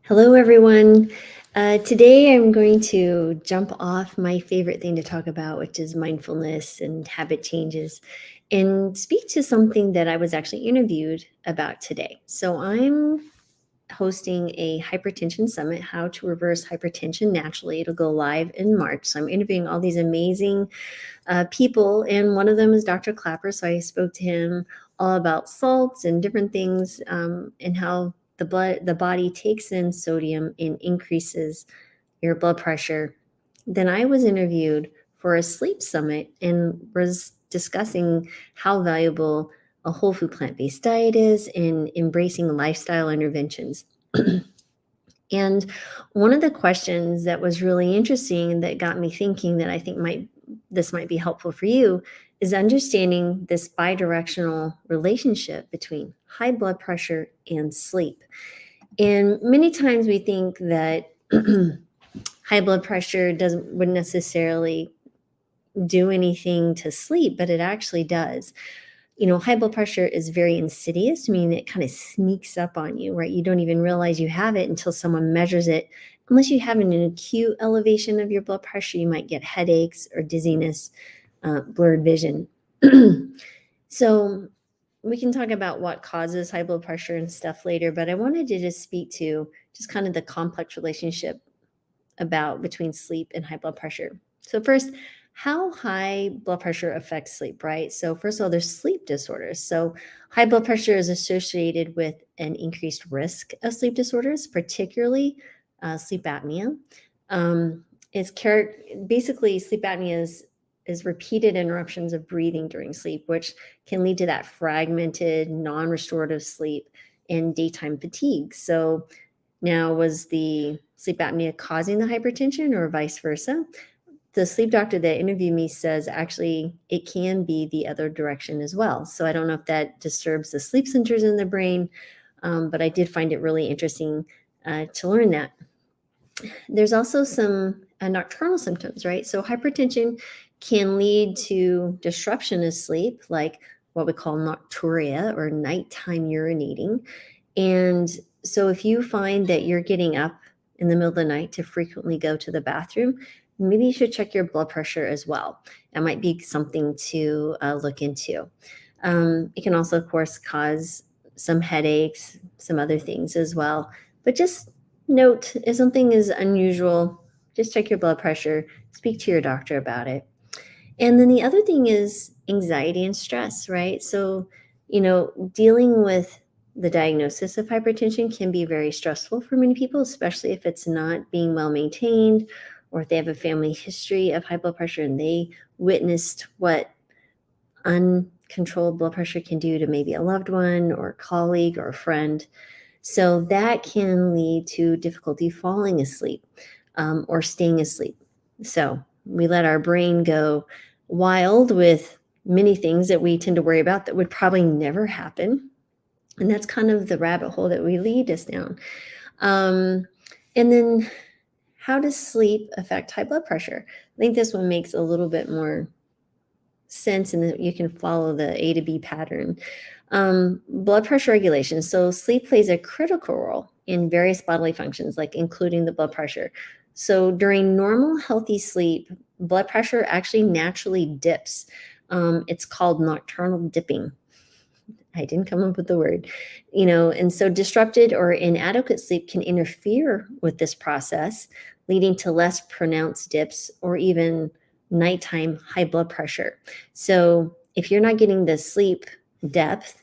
Hello, everyone. Today I'm going to jump off my favorite thing to talk about, which is mindfulness and habit changes, and speak to something that I was actually interviewed about today. So I'm hosting a hypertension summit, How to Reverse Hypertension Naturally. It'll go live in March. So I'm interviewing all these amazing people, and one of them is Dr. Clapper. So I spoke to him all about salts and different things, and how the body takes in sodium and increases your blood pressure. Then I was interviewed for a sleep summit and was discussing how valuable a whole food plant-based diet is in embracing lifestyle interventions. And one of the questions that was really interesting that got me thinking that I think this might be helpful for you is understanding this bidirectional relationship between high blood pressure and sleep. And many times we think that high blood pressure wouldn't necessarily do anything to sleep, but it actually does. High blood pressure is very insidious, meaning it kind of sneaks up on you, right? You don't even realize you have it until someone measures it. Unless you have an acute elevation of your blood pressure, you might get headaches or dizziness, blurred vision. So we can talk about what causes high blood pressure and stuff later, but I wanted to just speak to just kind of the complex relationship between sleep and high blood pressure. So first, how high blood pressure affects sleep, right? So first of all, there's sleep disorders. So high blood pressure is associated with an increased risk of sleep disorders, particularly sleep apnea. Basically sleep apnea is repeated interruptions of breathing during sleep, which can lead to that fragmented, non-restorative sleep and daytime fatigue. So now, was the sleep apnea causing the hypertension or vice versa? The sleep doctor that interviewed me says actually it can be the other direction as well. So I don't know if that disturbs the sleep centers in the brain, but I did find it really interesting to learn that. There's also some nocturnal symptoms, right? So hypertension can lead to disruption of sleep, like what we call nocturia or nighttime urinating. And so if you find that you're getting up in the middle of the night to frequently go to the bathroom, maybe you should check your blood pressure as well. That might be something to look into. It can also, of course, cause some headaches, some other things as well. But just note, if something is unusual, just check your blood pressure, speak to your doctor about it. And then the other thing is anxiety and stress, right? So, dealing with the diagnosis of hypertension can be very stressful for many people, especially if it's not being well maintained or if they have a family history of high blood pressure and they witnessed what uncontrolled blood pressure can do to maybe a loved one or a colleague or a friend. So that can lead to difficulty falling asleep or staying asleep. So we let our brain go wild with many things that we tend to worry about that would probably never happen. And that's kind of the rabbit hole that we lead us down. And then how does sleep affect high blood pressure? I think this one makes a little bit more sense and that you can follow the A to B pattern. Blood pressure regulation. So sleep plays a critical role in various bodily functions, like including the blood pressure. So during normal, healthy sleep, blood pressure actually naturally dips. It's called nocturnal dipping. I didn't come up with the word, and so disrupted or inadequate sleep can interfere with this process, leading to less pronounced dips or even nighttime high blood pressure. So if you're not getting the sleep depth,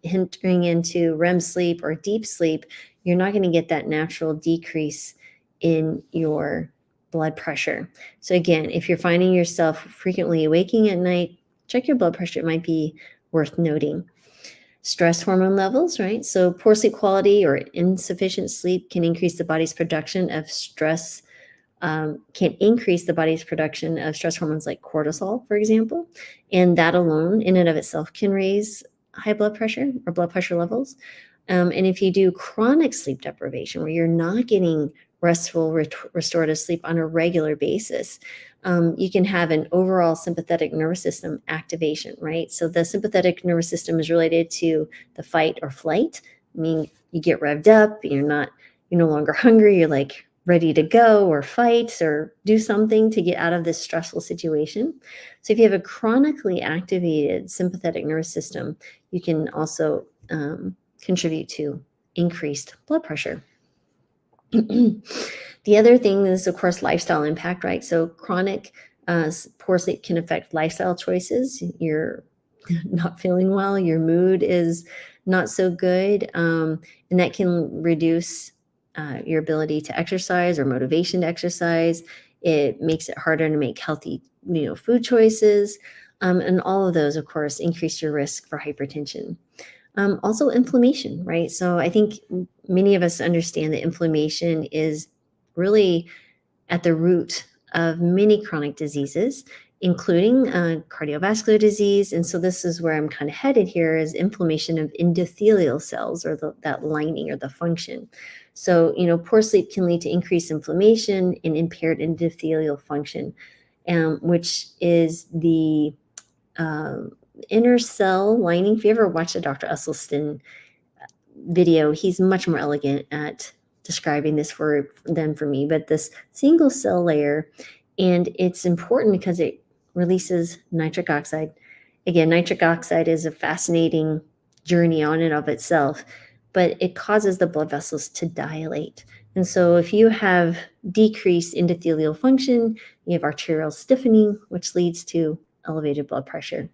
entering into REM sleep or deep sleep, you're not going to get that natural decrease in your blood pressure. So again, if you're finding yourself frequently waking at night, check your blood pressure. It might be worth noting. Stress hormone levels, right? So poor sleep quality or insufficient sleep can increase the body's production of stress hormones like cortisol, for example. And that alone, in and of itself, can raise high blood pressure or blood pressure levels. And if you do chronic sleep deprivation, where you're not getting restful, restorative sleep on a regular basis, you can have an overall sympathetic nervous system activation, right? So the sympathetic nervous system is related to the fight or flight. I mean, you get revved up, you're not you're no longer hungry, you're like ready to go or fight or do something to get out of this stressful situation. So if you have a chronically activated sympathetic nervous system, you can also contribute to increased blood pressure. The other thing is, of course, lifestyle impact, right? So chronic poor sleep can affect lifestyle choices. You're not feeling well, your mood is not so good, and that can reduce your ability to exercise or motivation to exercise. It makes it harder to make healthy, food choices, and all of those, of course, increase your risk for hypertension. Also, inflammation, right? So I think many of us understand that inflammation is really at the root of many chronic diseases, including cardiovascular disease. And so this is where I'm kind of headed here, is inflammation of endothelial cells, or that lining or the function. So, poor sleep can lead to increased inflammation and impaired endothelial function, which is the uh, inner cell lining. If you ever watched a Dr. Esselstyn video, he's much more elegant at describing this than for me, but this single cell layer, and it's important because it releases nitric oxide. Again, nitric oxide is a fascinating journey on and of itself, but it causes the blood vessels to dilate. And so if you have decreased endothelial function, you have arterial stiffening, which leads to elevated blood pressure.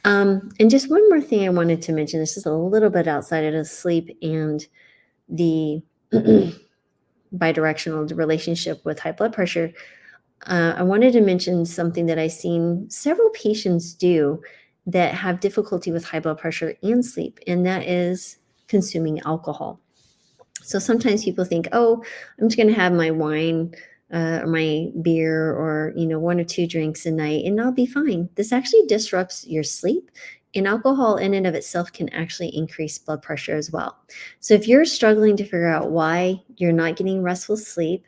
And just one more thing I wanted to mention. This is a little bit outside of the sleep and the bidirectional relationship with high blood pressure. I wanted to mention something that I've seen several patients do that have difficulty with high blood pressure and sleep, and that is consuming alcohol. So sometimes people think, oh, I'm just going to have my wine or my beer, or one or two drinks a night, and I'll be fine. This actually disrupts your sleep, and alcohol in and of itself can actually increase blood pressure as well. So if you're struggling to figure out why you're not getting restful sleep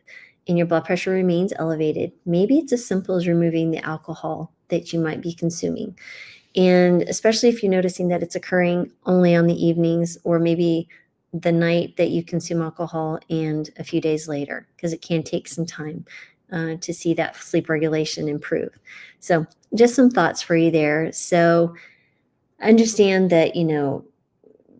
and your blood pressure remains elevated, maybe it's as simple as removing the alcohol that you might be consuming. And especially if you're noticing that it's occurring only on the evenings, or maybe the night that you consume alcohol and a few days later, because it can take some time to see that sleep regulation improve. So just some thoughts for you there. So understand that,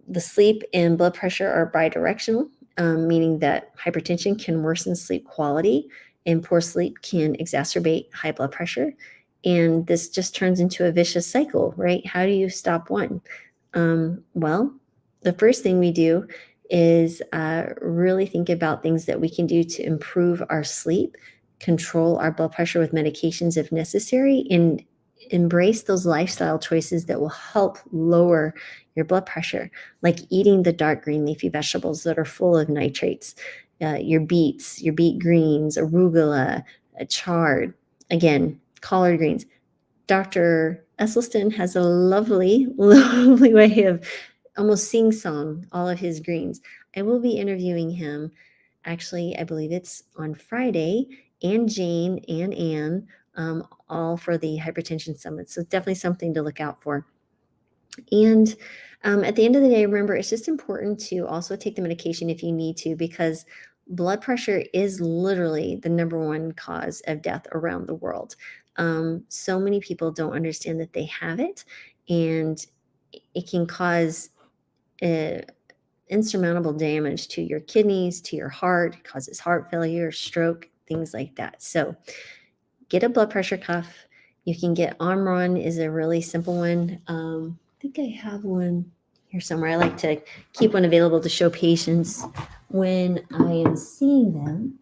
the sleep and blood pressure are bidirectional, meaning that hypertension can worsen sleep quality and poor sleep can exacerbate high blood pressure. And this just turns into a vicious cycle, right? How do you stop one? Well, the first thing we do is really think about things that we can do to improve our sleep, control our blood pressure with medications if necessary, and embrace those lifestyle choices that will help lower your blood pressure, like eating the dark green leafy vegetables that are full of nitrates, your beets, your beet greens, arugula, chard, again, collard greens. Dr. Esselstyn has a lovely, lovely way of almost sing-song all of his greens. I will be interviewing him. Actually, I believe it's on Friday, and Jane and Anne, all for the Hypertension Summit. So definitely something to look out for. And at the end of the day, remember, it's just important to also take the medication if you need to, because blood pressure is literally the number one cause of death around the world. So many people don't understand that they have it, and it can cause insurmountable damage to your kidneys, to your heart, causes heart failure, stroke, things like that. So get a blood pressure cuff. You can get Omron, is a really simple one. I think I have one here somewhere. I like to keep one available to show patients when I am seeing them.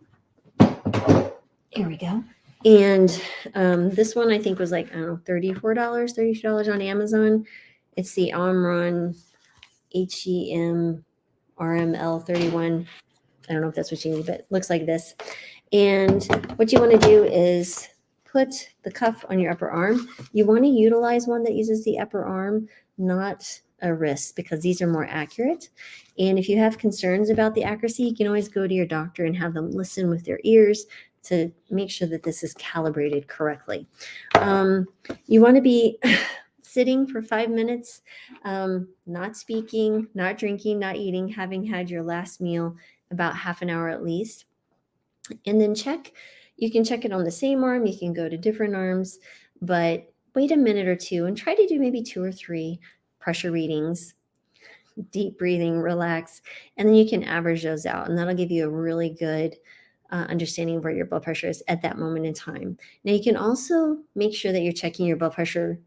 Here we go. And this one I think was like, I don't know, $34, $32 on Amazon. It's the Omron HEM RML 31. I don't know if that's what you need, but it looks like this. And what you want to do is put the cuff on your upper arm. You want to utilize one that uses the upper arm, not a wrist, because these are more accurate. And if you have concerns about the accuracy, you can always go to your doctor and have them listen with their ears to make sure that this is calibrated correctly. You want to be sitting for 5 minutes, not speaking, not drinking, not eating, having had your last meal about half an hour at least. And then you can check it on the same arm, you can go to different arms, but wait a minute or two and try to do maybe 2 or 3 pressure readings, deep breathing, relax, and then you can average those out, and that'll give you a really good understanding of where your blood pressure is at that moment in time. Now, you can also make sure that you're checking your blood pressure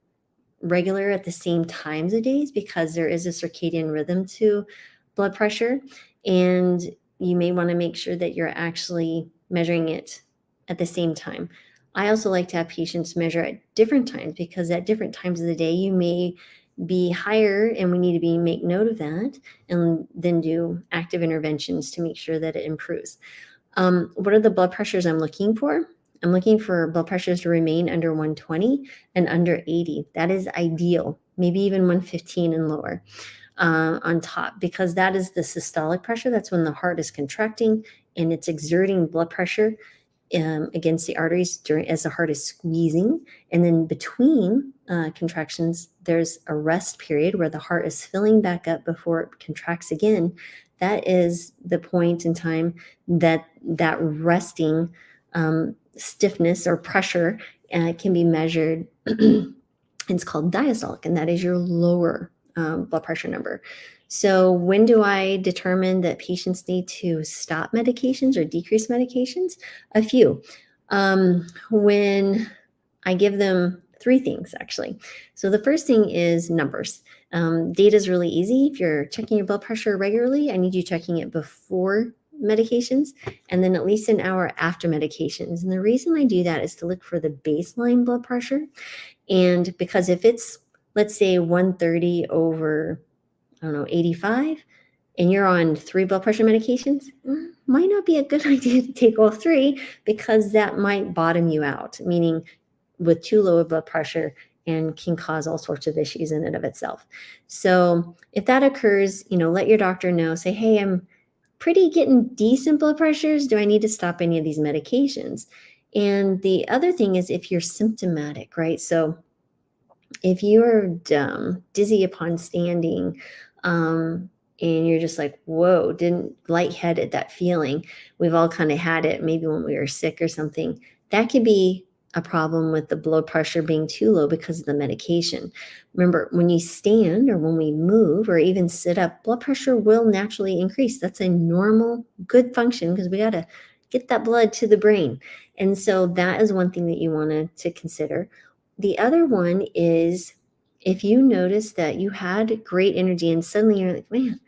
regular at the same times of days, because there is a circadian rhythm to blood pressure, and you may want to make sure that you're actually measuring it at the same time. I also like to have patients measure at different times, because at different times of the day you may be higher, and we need to make note of that, and then do active interventions to make sure that it improves. What are the blood pressures I'm looking for? I'm looking for blood pressures to remain under 120 and under 80. That is ideal, maybe even 115 and lower on top, because that is the systolic pressure. That's when the heart is contracting and it's exerting blood pressure against the arteries as the heart is squeezing. And then between contractions, there's a rest period where the heart is filling back up before it contracts again. That is the point in time that resting stiffness or pressure can be measured. It's called diastolic, and that is your lower blood pressure number. So when do I determine that patients need to stop medications or decrease medications? A few. When I give them 3 things, actually. So the first thing is numbers. Data is really easy. If you're checking your blood pressure regularly, I need you checking it before medications and then at least an hour after medications. And the reason I do that is to look for the baseline blood pressure. And because if it's, let's say, 130 over, I don't know, 85, and you're on 3 blood pressure medications, might not be a good idea to take all 3, because that might bottom you out, meaning with too low of blood pressure, and can cause all sorts of issues in and of itself. So if that occurs, let your doctor know, say, hey, I'm pretty getting decent blood pressures. Do I need to stop any of these medications? And the other thing is if you're symptomatic, right? So if you're dizzy upon standing, and you're just like, whoa, didn't lightheaded, that feeling, we've all kind of had it, maybe when we were sick or something, that could be a problem with the blood pressure being too low because of the medication. Remember, when you stand or when we move or even sit up, blood pressure will naturally increase. That's a normal, good function, because we got to get that blood to the brain. And so that is one thing that you want to consider. The other one is if you notice that you had great energy and suddenly you're like, man,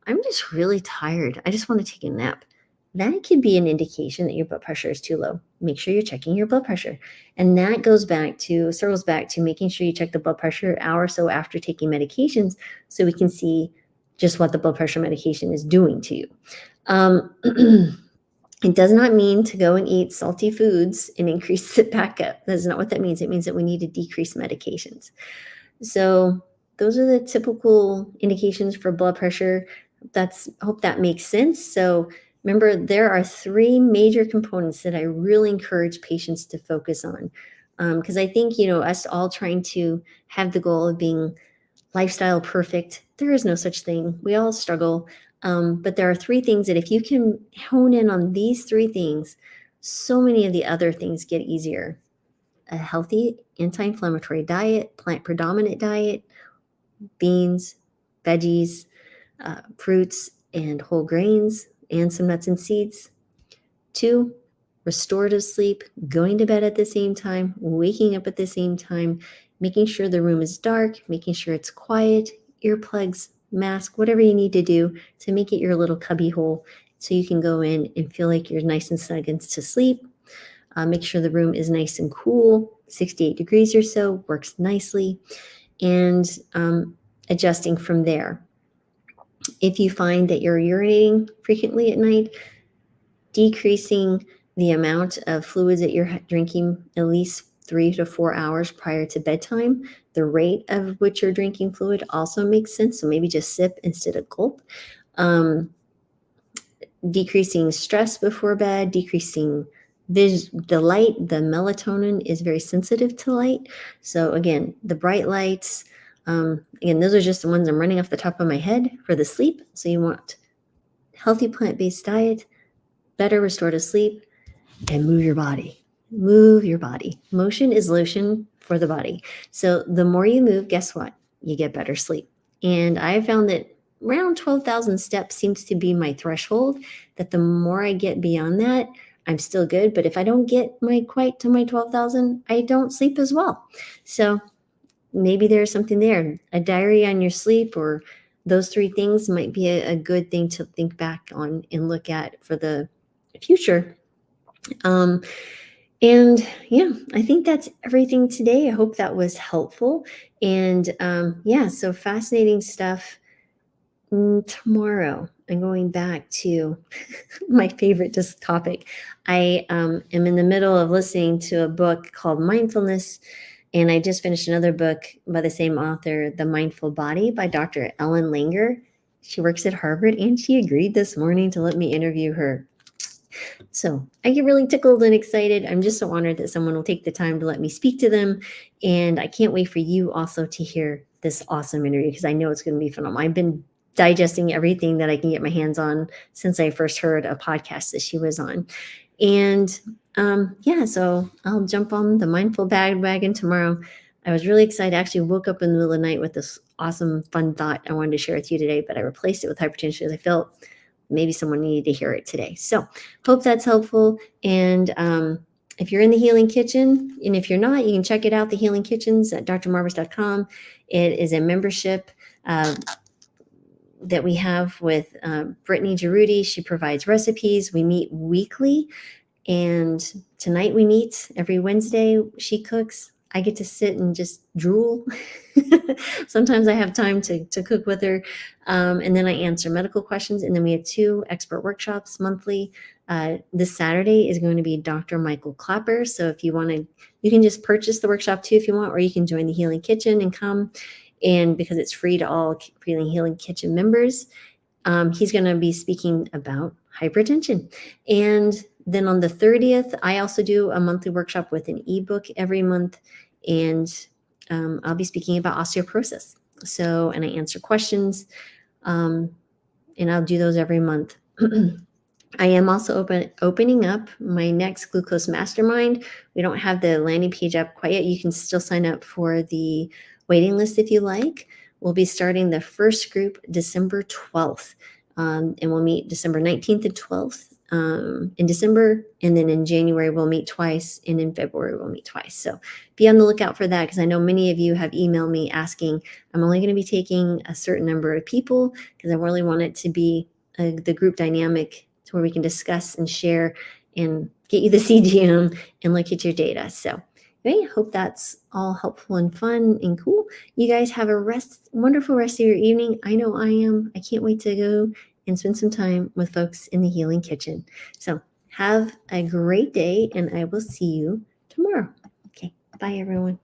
I'm just really tired, I just want to take a nap. That could be an indication that your blood pressure is too low. Make sure you're checking your blood pressure. And that circles back to making sure you check the blood pressure an hour or so after taking medications, so we can see just what the blood pressure medication is doing to you. It does not mean to go and eat salty foods and increase it back up. That's not what that means. It means that we need to decrease medications. So those are the typical indications for blood pressure. Hope that makes sense. So remember, there are 3 major components that I really encourage patients to focus on. Because I think, us all trying to have the goal of being lifestyle perfect, there is no such thing. We all struggle. But there are 3 things that if you can hone in on these 3 things, so many of the other things get easier. A healthy anti-inflammatory diet, plant predominant diet, beans, veggies, fruits, and whole grains, and some nuts and seeds. 2, restorative sleep, going to bed at the same time, waking up at the same time, making sure the room is dark, making sure it's quiet, earplugs, mask, whatever you need to do to make it your little cubby hole so you can go in and feel like you're nice and snug to sleep. Make sure the room is nice and cool, 68 degrees or so, works nicely, and adjusting from there. If you find that you're urinating frequently at night, decreasing the amount of fluids that you're drinking at least 3 to 4 hours prior to bedtime. The rate of which you're drinking fluid also makes sense. So maybe just sip instead of gulp. Decreasing stress before bed, decreasing the light. The melatonin is very sensitive to light. So again, the bright lights, again, those are just the ones I'm running off the top of my head for the sleep. So you want healthy plant-based diet, better restorative sleep, and move your body. Move your body. Motion is lotion for the body. So the more you move, guess what? You get better sleep. And I have found that around 12,000 steps seems to be my threshold, that the more I get beyond that, I'm still good. But if I don't get quite to my 12,000, I don't sleep as well. So maybe there's something there. A diary on your sleep, or those three things might be a good thing to think back on and look at for the future. And yeah, I think that's everything today. I hope that was helpful. And yeah, so fascinating stuff. Tomorrow, I'm going back to my favorite topic. I am in the middle of listening to a book called Mindfulness, and I just finished another book by the same author, The Mindful Body by Dr. Ellen Langer. She works at Harvard, and she agreed this morning to let me interview her. So I get really tickled and excited. I'm just so honored that someone will take the time to let me speak to them. And I can't wait for you also to hear this awesome interview, because I know it's going to be phenomenal. I've been digesting everything that I can get my hands on since I first heard a podcast that she was on. And yeah, so I'll jump on the mindful bandwagon tomorrow. I was really excited. I actually woke up in the middle of the night with this awesome, fun thought I wanted to share with you today, but I replaced it with hypertension because I felt maybe someone needed to hear it today. So hope that's helpful. And if you're in the Healing Kitchen, and if you're not, you can check it out, the Healing Kitchens at drmarbers.com. It is a membership that we have with Brittany Giroudi. She provides recipes. We meet weekly. And tonight we meet every Wednesday. She cooks. I get to sit and just drool. Sometimes I have time to cook with her. And then I answer medical questions. And then we have 2 expert workshops monthly. This Saturday is going to be Dr. Michael Clapper. So if you want to, you can just purchase the workshop too if you want, or you can join the Healing Kitchen and come. And because it's free to all Healing Kitchen members, he's going to be speaking about hypertension. And then on the 30th, I also do a monthly workshop with an ebook every month. And I'll be speaking about osteoporosis. So, and I answer questions, and I'll do those every month. I am also opening up my next glucose mastermind. We don't have the landing page up quite yet. You can still sign up for the waiting list if you like. We'll be starting the first group December 12th, and we'll meet December 19th and 12th in December, and then in January we'll meet twice, and in February we'll meet twice. So be on the lookout for that, because I know many of you have emailed me asking. I'm only going to be taking a certain number of people because I really want it to be the group dynamic, to where we can discuss and share and get you the CGM and look at your data. So I hope that's all helpful and fun and cool. You guys have a wonderful rest of your evening. I know I am. I can't wait to go and spend some time with folks in the Healing Kitchen. So have a great day, and I will see you tomorrow. Okay, bye everyone.